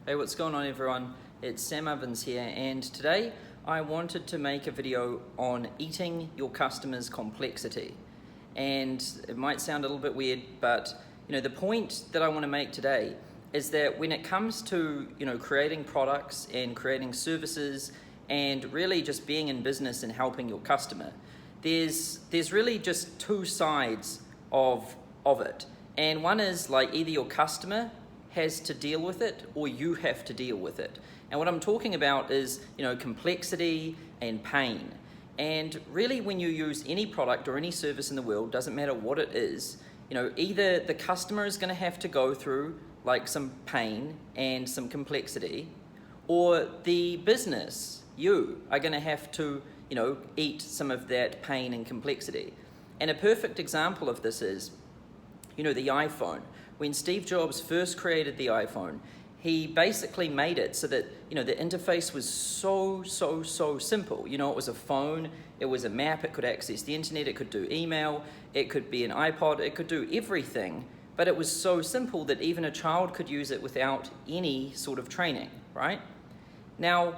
Hey, what's going on everyone? It's Sam Ovens here, and today I wanted to make a video on eating your customers' complexity. And it might sound a little bit weird, but the point that I want to make today is that when it comes to creating products and creating services and really just being in business and helping your customer, there's really just two sides of it. And one is like either your customer has to deal with it or you have to deal with it. And what I'm talking about is complexity and pain. And really when you use any product or any service in the world, doesn't matter what it is, either the customer is going to have to go through like some pain and some complexity, or the business, you, are going to have to eat some of that pain and complexity. And a perfect example of this is the iPhone. When Steve Jobs first created the iPhone, he basically made it so that the interface was so simple. It was a phone, it was a map, it could access the internet, it could do email, it could be an iPod, it could do everything, but it was so simple that even a child could use it without any sort of training, right? Now,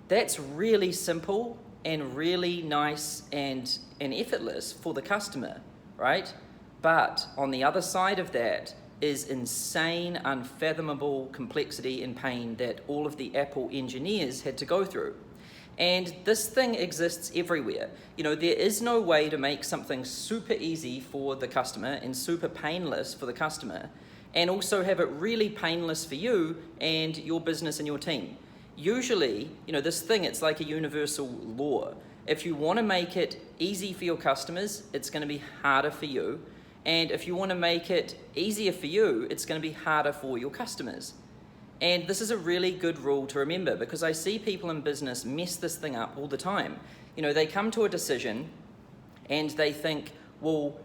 that's really simple and really nice and effortless for the customer, right? But on the other side of that is insane, unfathomable complexity and pain that all of the Apple engineers had to go through. And this thing exists everywhere. There is no way to make something super easy for the customer and super painless for the customer, and also have it really painless for you and your business and your team. Usually, this thing, it's like a universal law. If you want to make it easy for your customers, it's going to be harder for you. And if you want to make it easier for you, it's going to be harder for your customers. And this is a really good rule to remember, because I see people in business mess this thing up all the time. They come to a decision and they think, well,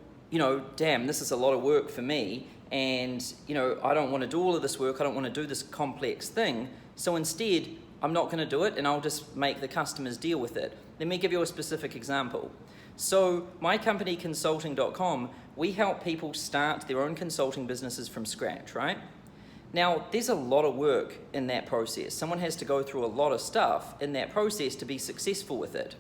damn, this is a lot of work for me. And, I don't want to do all of this work. I don't want to do this complex thing. So instead, I'm not going to do it and I'll just make the customers deal with it. Let me give you a specific example. So my company, Consulting.com, we help people start their own consulting businesses from scratch, right? Now, there's a lot of work in that process. Someone has to go through a lot of stuff in that process to be successful with it.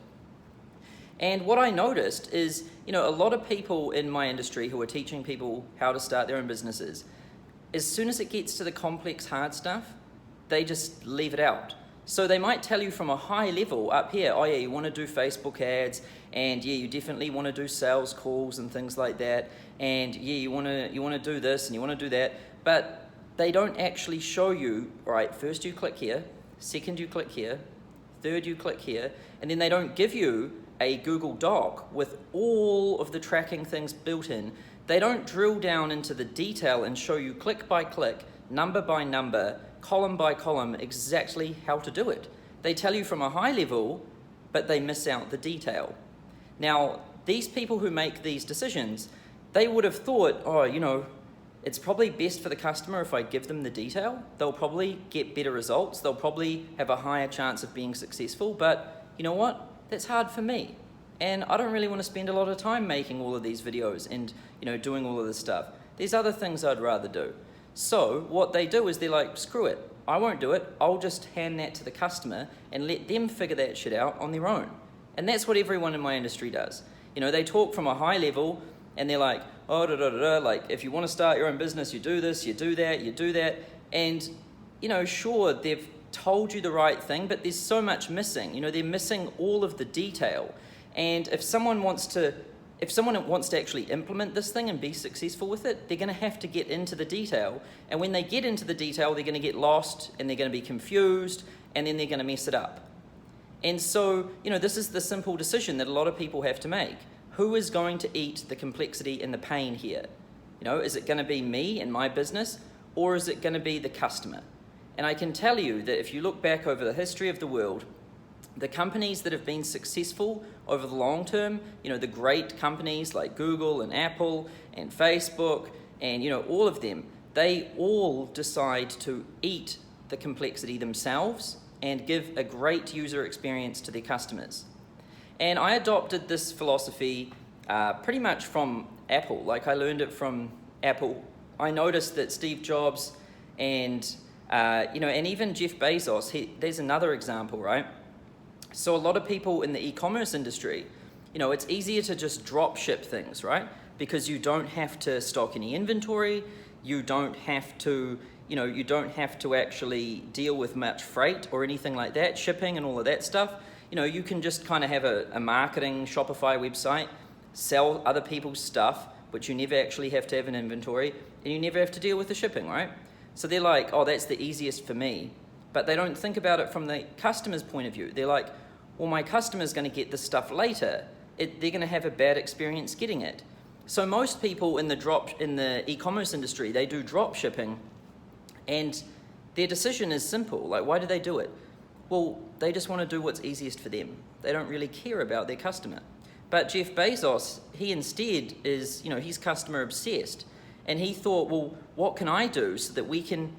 And what I noticed is, a lot of people in my industry who are teaching people how to start their own businesses, as soon as it gets to the complex, hard stuff, they just leave it out. So they might tell you from a high level up here, oh yeah, you want to do Facebook ads, and yeah, you definitely want to do sales calls and things like that, and yeah, you want to do this and you want to do that, but they don't actually show you, all right, first you click here, second you click here, third you click here, and then they don't give you a Google Doc with all of the tracking things built in. They don't drill down into the detail and show you click by click, number by number, column by column, exactly how to do it. They tell you from a high level, but they miss out the detail. Now, these people who make these decisions, they would have thought, oh, it's probably best for the customer if I give them the detail. They'll probably get better results. They'll probably have a higher chance of being successful. But you know what? That's hard for me. And I don't really want to spend a lot of time making all of these videos and, doing all of this stuff. There's other things I'd rather do. So what they do is they're like, screw it, I won't do it. I'll just hand that to the customer and let them figure that shit out on their own. And that's what everyone in my industry does. They talk from a high level and they're like, like if you want to start your own business, you do this, you do that, you do that. And, sure, they've told you the right thing, but there's so much missing. They're missing all of the detail. And if someone wants to actually implement this thing and be successful with it, they're going to have to get into the detail. And when they get into the detail, they're going to get lost and they're going to be confused and then they're going to mess it up. And so, this is the simple decision that a lot of people have to make. Who is going to eat the complexity and the pain here? Is it going to be me and my business, or is it going to be the customer? And I can tell you that if you look back over the history of the world, the companies that have been successful over the long term, the great companies like Google and Apple and Facebook and, all of them, they all decide to eat the complexity themselves and give a great user experience to their customers. And I adopted this philosophy pretty much from Apple. Like I learned it from Apple. I noticed that Steve Jobs and And even Jeff Bezos, there's another example, right? So a lot of people in the e-commerce industry, it's easier to just drop ship things, right? Because you don't have to stock any inventory, you don't have to actually deal with much freight or anything like that, shipping and all of that stuff. You can just kind of have a marketing Shopify website, sell other people's stuff, but you never actually have to have an inventory, and you never have to deal with the shipping, right? So they're like, oh, that's the easiest for me. But they don't think about it from the customer's point of view. They're like, well, my customer's going to get this stuff later. They're going to have a bad experience getting it. So most people in the e-commerce industry, they do drop shipping, and their decision is simple. Like, why do they do it? Well, they just want to do what's easiest for them. They don't really care about their customer. But Jeff Bezos, he instead is, he's customer obsessed. And he thought, well, what can I do so that we can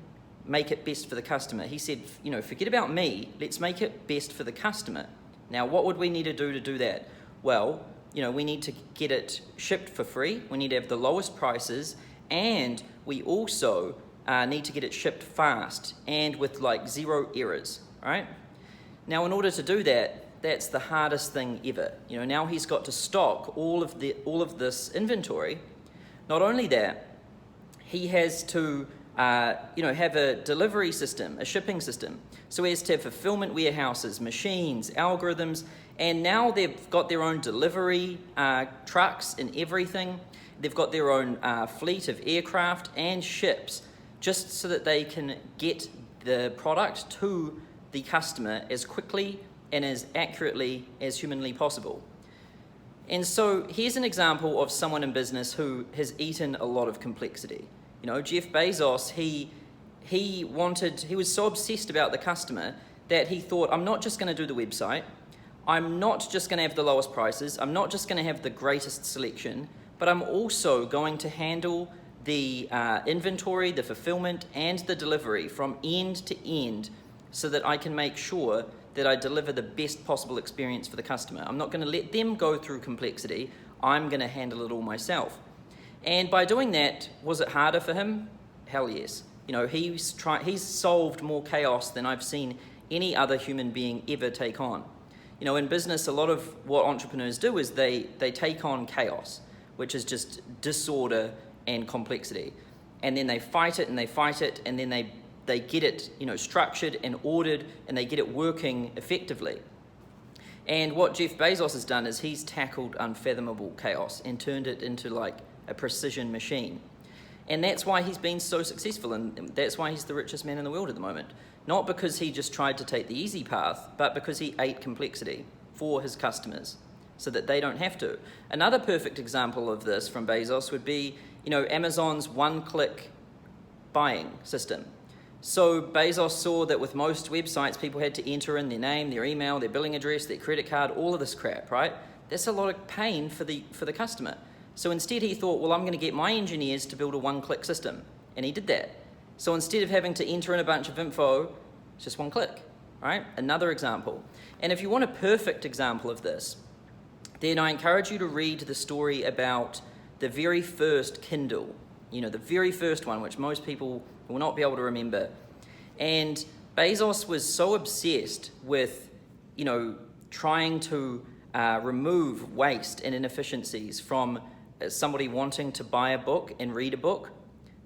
make it best for the customer? He said, forget about me, let's make it best for the customer. Now, what would we need to do that? Well, we need to get it shipped for free, we need to have the lowest prices, and we also need to get it shipped fast and with like 0 errors, right? Now, in order to do that, that's the hardest thing ever. Now he's got to stock all of this inventory. Not only that, he has to have a delivery system, a shipping system. So he has to have fulfillment warehouses, machines, algorithms, and now they've got their own delivery trucks and everything. They've got their own fleet of aircraft and ships, just so that they can get the product to the customer as quickly and as accurately as humanly possible. And so here's an example of someone in business who has eaten a lot of complexity. Jeff Bezos, he was so obsessed about the customer that he thought, I'm not just going to do the website, I'm not just going to have the lowest prices, I'm not just going to have the greatest selection, but I'm also going to handle the inventory, the fulfillment, and the delivery from end to end so that I can make sure that I deliver the best possible experience for the customer. I'm not going to let them go through complexity, I'm going to handle it all myself. And by doing that, was it harder for him? Hell yes. He's solved more chaos than I've seen any other human being ever take on. In business, a lot of what entrepreneurs do is they take on chaos, which is just disorder and complexity. And then they fight it, and then they get it, structured and ordered, and they get it working effectively. And what Jeff Bezos has done is he's tackled unfathomable chaos and turned it into like a precision machine. And that's why he's been so successful, and that's why he's the richest man in the world at the moment. Not because he just tried to take the easy path, but because he ate complexity for his customers so that they don't have to. Another perfect example of this from Bezos would be, Amazon's one-click buying system. So Bezos saw that with most websites, people had to enter in their name, their email, their billing address, their credit card, all of this crap, right? That's a lot of pain for the customer. So instead he thought, well, I'm going to get my engineers to build a one-click system. And he did that. So instead of having to enter in a bunch of info, it's just one click, right? Another example. And if you want a perfect example of this, then I encourage you to read the story about the very first Kindle, the very first one, which most people will not be able to remember. And Bezos was so obsessed with, trying to remove waste and inefficiencies from somebody wanting to buy a book and read a book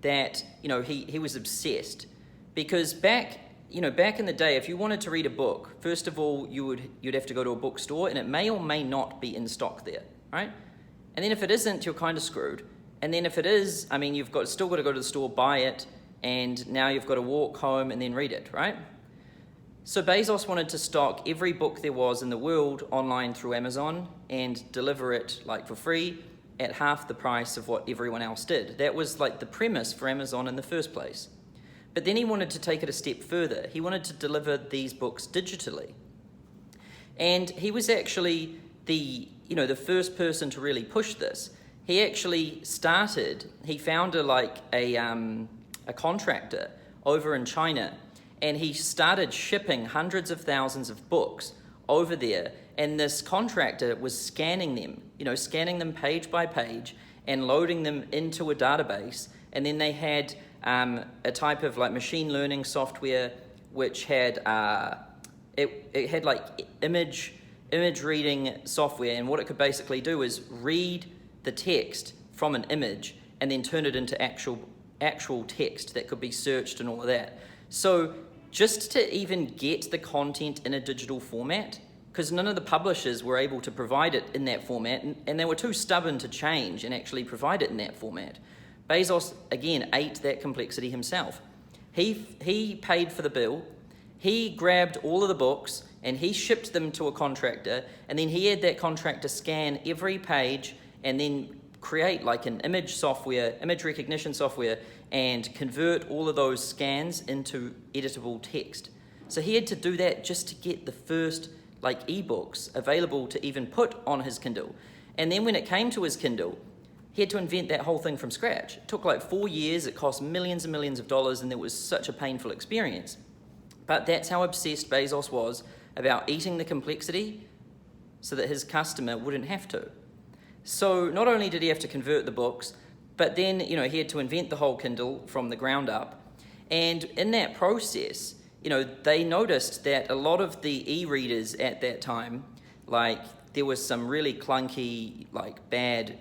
that, he was obsessed. Because back in the day, if you wanted to read a book, first of all, you'd have to go to a bookstore, and it may or may not be in stock there, right? And then if it isn't, you're kind of screwed. And then if it is, you've still got to go to the store, buy it, and now you've got to walk home and then read it, right? So Bezos wanted to stock every book there was in the world online through Amazon and deliver it for free at half the price of what everyone else did. That was the premise for Amazon in the first place. But then he wanted to take it a step further. He wanted to deliver these books digitally. And he was actually the first person to really push this. He actually founded a contractor over in China, and he started shipping hundreds of thousands of books over there, and this contractor was scanning them page by page and loading them into a database, and then they had a type of like machine learning software which had it had like image reading software, and what it could basically do is read the text from an image and then turn it into actual text that could be searched and all of that. So just to even get the content in a digital format, because none of the publishers were able to provide it in that format, and they were too stubborn to change and actually provide it in that format. Bezos, again, ate that complexity himself. He paid for the bill, he grabbed all of the books, and he shipped them to a contractor, and then he had that contractor scan every page and then create like an image recognition software, and convert all of those scans into editable text. So he had to do that just to get the first like ebooks available to even put on his Kindle. And then when it came to his Kindle, he had to invent that whole thing from scratch. It took like 4 years, it cost millions and millions of dollars, and it was such a painful experience. But that's how obsessed Bezos was about eating the complexity so that his customer wouldn't have to. So not only did he have to convert the books, but then he had to invent the whole Kindle from the ground up. And in that process, they noticed that a lot of the e-readers at that time, like there was some really clunky, like bad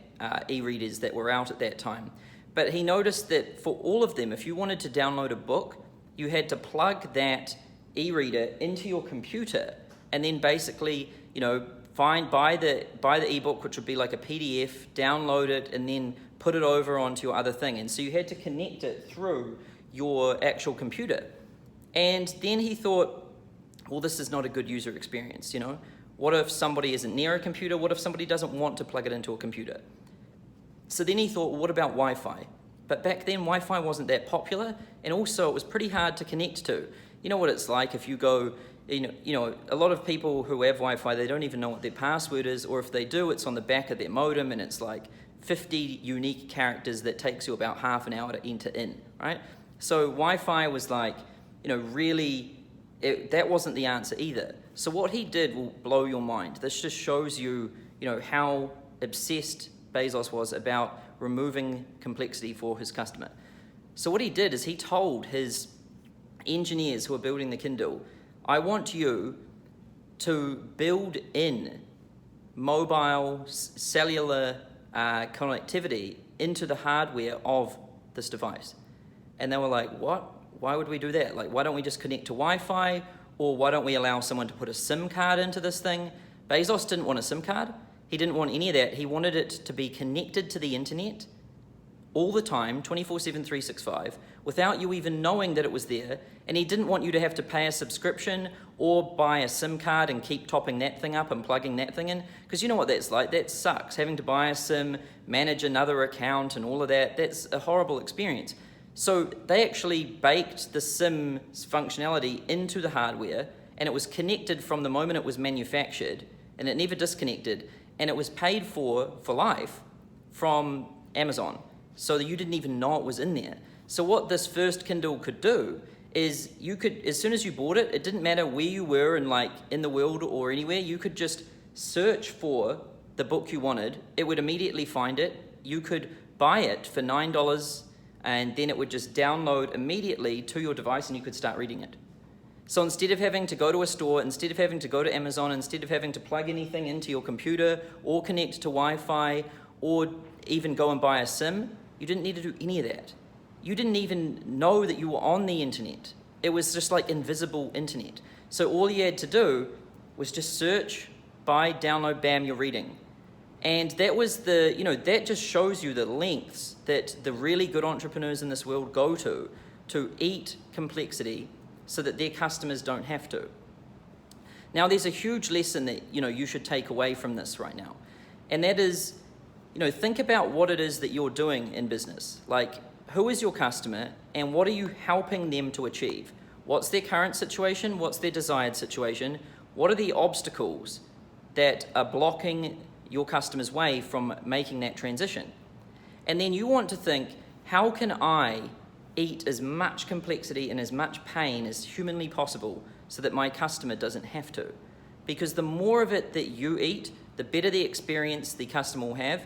e-readers that were out at that time. But he noticed that for all of them, if you wanted to download a book, you had to plug that e-reader into your computer and then basically, buy the ebook, which would be like a PDF, download it, and then put it over onto your other thing. And so you had to connect it through your actual computer. And then he thought, well, this is not a good user experience, What if somebody isn't near a computer? What if somebody doesn't want to plug it into a computer? So then he thought, well, what about Wi-Fi? But back then, Wi-Fi wasn't that popular, and also it was pretty hard to connect to. You know what it's like if you go, a lot of people who have Wi-Fi, they don't even know what their password is, or if they do, it's on the back of their modem, and it's like 50 unique characters that takes you about half an hour to enter in, right? So Wi-Fi was like, that wasn't the answer either. So what he did will blow your mind. This just shows you, how obsessed Bezos was about removing complexity for his customer. So what he did is he told his engineers who are building the Kindle, I want you to build in mobile cellular connectivity into the hardware of this device. And they were like, what? Why would we do that? Like, why don't we just connect to Wi-Fi? Or why don't we allow someone to put a SIM card into this thing? Bezos didn't want a SIM card. He didn't want any of that. He wanted it to be connected to the internet all the time, 24/7, 365, without you even knowing that it was there. And he didn't want you to have to pay a subscription or buy a SIM card and keep topping that thing up and plugging that thing in. Because you know what that's like. That sucks. Having to buy a SIM, manage another account and all of that, that's a horrible experience. So they actually baked the SIM functionality into the hardware, and it was connected from the moment it was manufactured, and it never disconnected, and it was paid for life from Amazon, so that you didn't even know it was in there. So what this first Kindle could do is you could, as soon as you bought it, it didn't matter where you were in the world or anywhere, you could just search for the book you wanted, it would immediately find it, you could buy it for $9, and then it would just download immediately to your device and you could start reading it. So instead of having to go to a store, instead of having to go to Amazon, instead of having to plug anything into your computer or connect to Wi-Fi or even go and buy a SIM, you didn't need to do any of that. You didn't even know that you were on the internet. It was just like invisible internet. So all you had to do was just search, buy, download, bam, you're reading. And that was that just shows you the lengths that the really good entrepreneurs in this world go to eat complexity so that their customers don't have to. Now, there's a huge lesson that, you should take away from this right now. And that is, think about what it is that you're doing in business. Like, who is your customer and what are you helping them to achieve? What's their current situation? What's their desired situation? What are the obstacles that are blocking your customer's way from making that transition? And then you want to think, how can I eat as much complexity and as much pain as humanly possible so that my customer doesn't have to? Because the more of it that you eat, the better the experience the customer will have,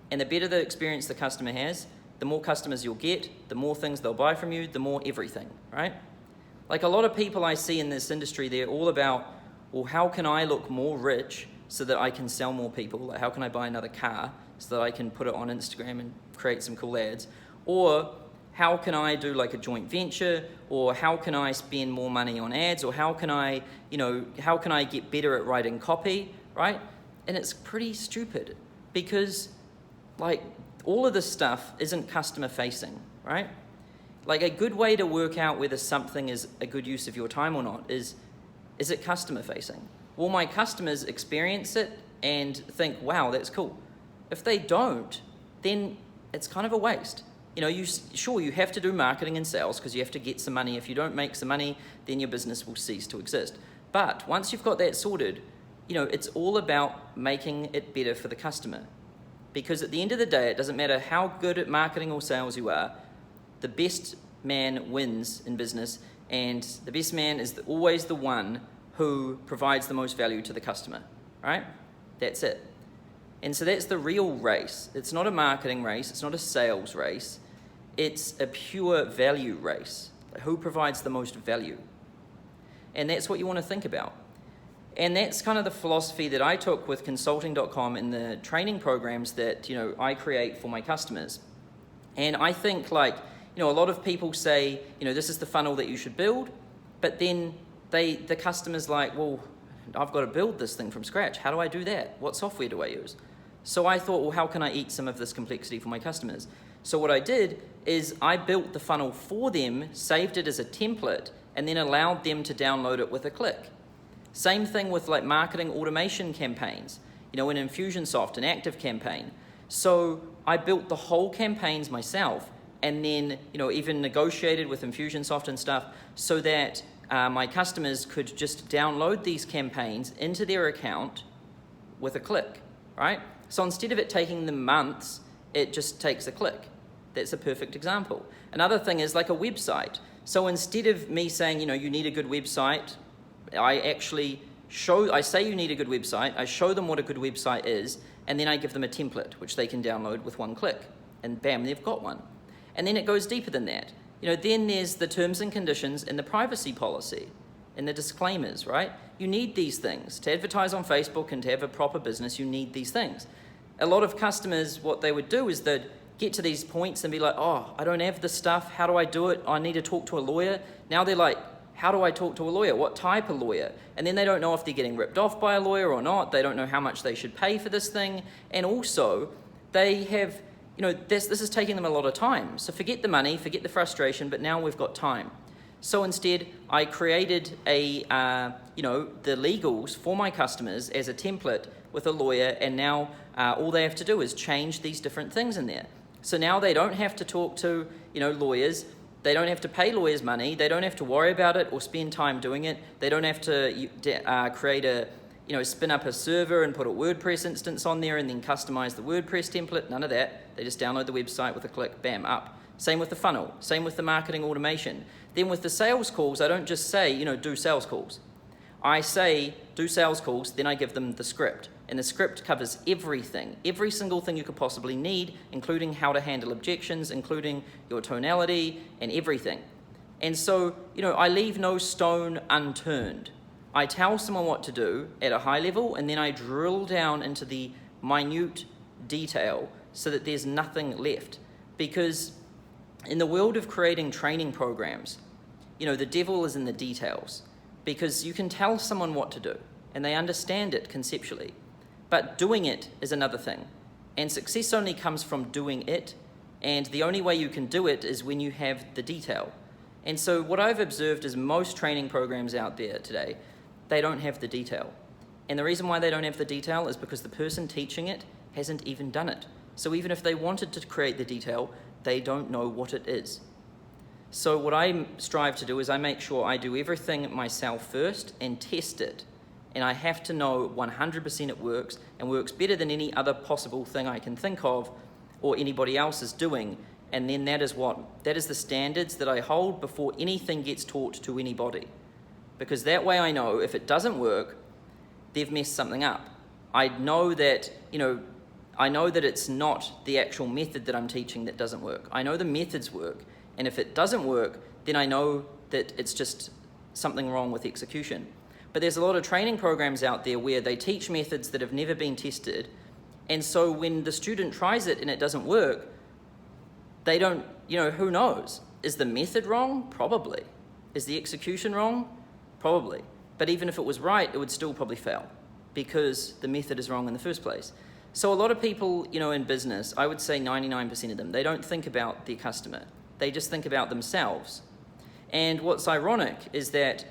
and the better the experience the customer has, the more customers you'll get, the more things they'll buy from you, the more everything, right? Like a lot of people I see in this industry, they're all about, well, how can I look more rich so that I can sell more people? Like, how can I buy another car so that I can put it on Instagram and create some cool ads? Or how can I do like a joint venture? Or how can I spend more money on ads? Or how can I get better at writing copy, right? And it's pretty stupid because like all of this stuff isn't customer facing, right? Like a good way to work out whether something is a good use of your time or not is it customer facing? Will my customers experience it and think, wow, that's cool? If they don't, then it's kind of a waste. You know, you have to do marketing and sales because you have to get some money. If you don't make some money, then your business will cease to exist. But once you've got that sorted, you know, it's all about making it better for the customer. Because at the end of the day, it doesn't matter how good at marketing or sales you are, the best man wins in business, and the best man is always the one who provides the most value to the customer, right? That's it. And so that's the real race. It's not a marketing race. It's not a sales race. It's a pure value race. Who provides the most value? And that's what you want to think about. And that's kind of the philosophy that I took with consulting.com and the training programs that, you know, I create for my customers. And I think like, you know, a lot of people say, you know, this is the funnel that you should build, but then the customer's like, well, I've got to build this thing from scratch. How do I do that? What software do I use? So I thought, well, how can I eat some of this complexity for my customers? So what I did is I built the funnel for them, saved it as a template, and then allowed them to download it with a click. Same thing with like marketing automation campaigns, you know, in Infusionsoft, an active campaign. So I built the whole campaigns myself, and then, you know, even negotiated with Infusionsoft and stuff so that my customers could just download these campaigns into their account with a click, right? So instead of it taking them months, it just takes a click. That's a perfect example. Another thing is like a website. So instead of me saying, you know, you need a good website, I say you need a good website, I show them what a good website is, and then I give them a template, which they can download with one click. And bam, they've got one. And then it goes deeper than that. You know, then there's the terms and conditions and the privacy policy and the disclaimers, right? You need these things. To advertise on Facebook and to have a proper business, you need these things. A lot of customers, what they would do is they'd get to these points and be like, oh, I don't have this stuff. How do I do it? I need to talk to a lawyer. Now they're like, how do I talk to a lawyer? What type of lawyer? And then they don't know if they're getting ripped off by a lawyer or not. They don't know how much they should pay for this thing. And also, they have, you know, this is taking them a lot of time. So forget the money, forget the frustration, but now we've got time. So instead, I created the legals for my customers as a template with a lawyer, and now all they have to do is change these different things in there. So now they don't have to talk to, you know, lawyers. They don't have to pay lawyers money. They don't have to worry about it or spend time doing it. They don't have to spin up a server and put a WordPress instance on there and then customize the WordPress template. None of that. They just download the website with a click, bam, up. Same with the funnel. Same with the marketing automation. Then with the sales calls, I don't just say, you know, do sales calls. I say, do sales calls, then I give them the script. And the script covers everything, every single thing you could possibly need, including how to handle objections, including your tonality and everything. And so, you know, I leave no stone unturned. I tell someone what to do at a high level, and then I drill down into the minute detail so that there's nothing left. Because in the world of creating training programs, you know, the devil is in the details. Because you can tell someone what to do, and they understand it conceptually. But doing it is another thing. And success only comes from doing it, and the only way you can do it is when you have the detail. And so what I've observed is most training programs out there today, they don't have the detail. And the reason why they don't have the detail is because the person teaching it hasn't even done it. So even if they wanted to create the detail, they don't know what it is. So what I strive to do is I make sure I do everything myself first and test it. And I have to know 100% it works and works better than any other possible thing I can think of or anybody else is doing. And then that is the standards that I hold before anything gets taught to anybody. Because that way I know if it doesn't work, they've messed something up. I know that, you know, I know that it's not the actual method that I'm teaching that doesn't work. I know the methods work, and if it doesn't work, then I know that it's just something wrong with execution. But there's a lot of training programs out there where they teach methods that have never been tested, and so when the student tries it and it doesn't work, they don't, who knows? Is the method wrong? Probably. Is the execution wrong? Probably. But even if it was right, it would still probably fail because the method is wrong in the first place. So a lot of people, in business, I would say 99% of them, they don't think about their customer. They just think about themselves. And what's ironic is that,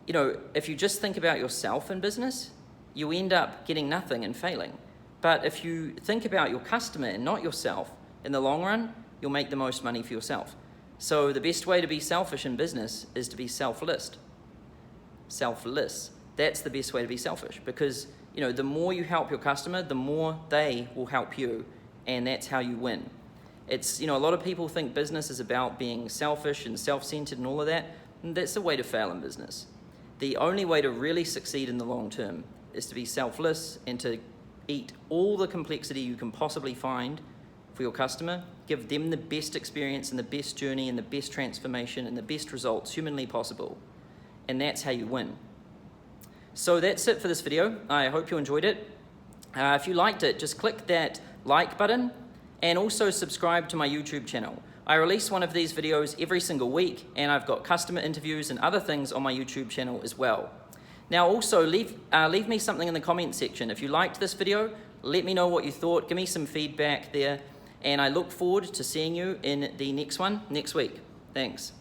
if you just think about yourself in business, you end up getting nothing and failing. But if you think about your customer and not yourself, in the long run, you'll make the most money for yourself. So the best way to be selfish in business is to be selfless. Selfless. That's the best way to be selfish because, the more you help your customer, the more they will help you, and that's how you win. It's, a lot of people think business is about being selfish and self-centered and all of that, and that's the way to fail in business. The only way to really succeed in the long term is to be selfless and to eat all the complexity you can possibly find for your customer, give them the best experience and the best journey and the best transformation and the best results humanly possible, and that's how you win. So that's it for this video. I hope you enjoyed it. If you liked it, just click that like button and also subscribe to my YouTube channel. I release one of these videos every single week, and I've got customer interviews and other things on my YouTube channel as well. Now also leave me something in the comment section. If you liked this video, let me know what you thought, give me some feedback there, and I look forward to seeing you in the next one next week. Thanks.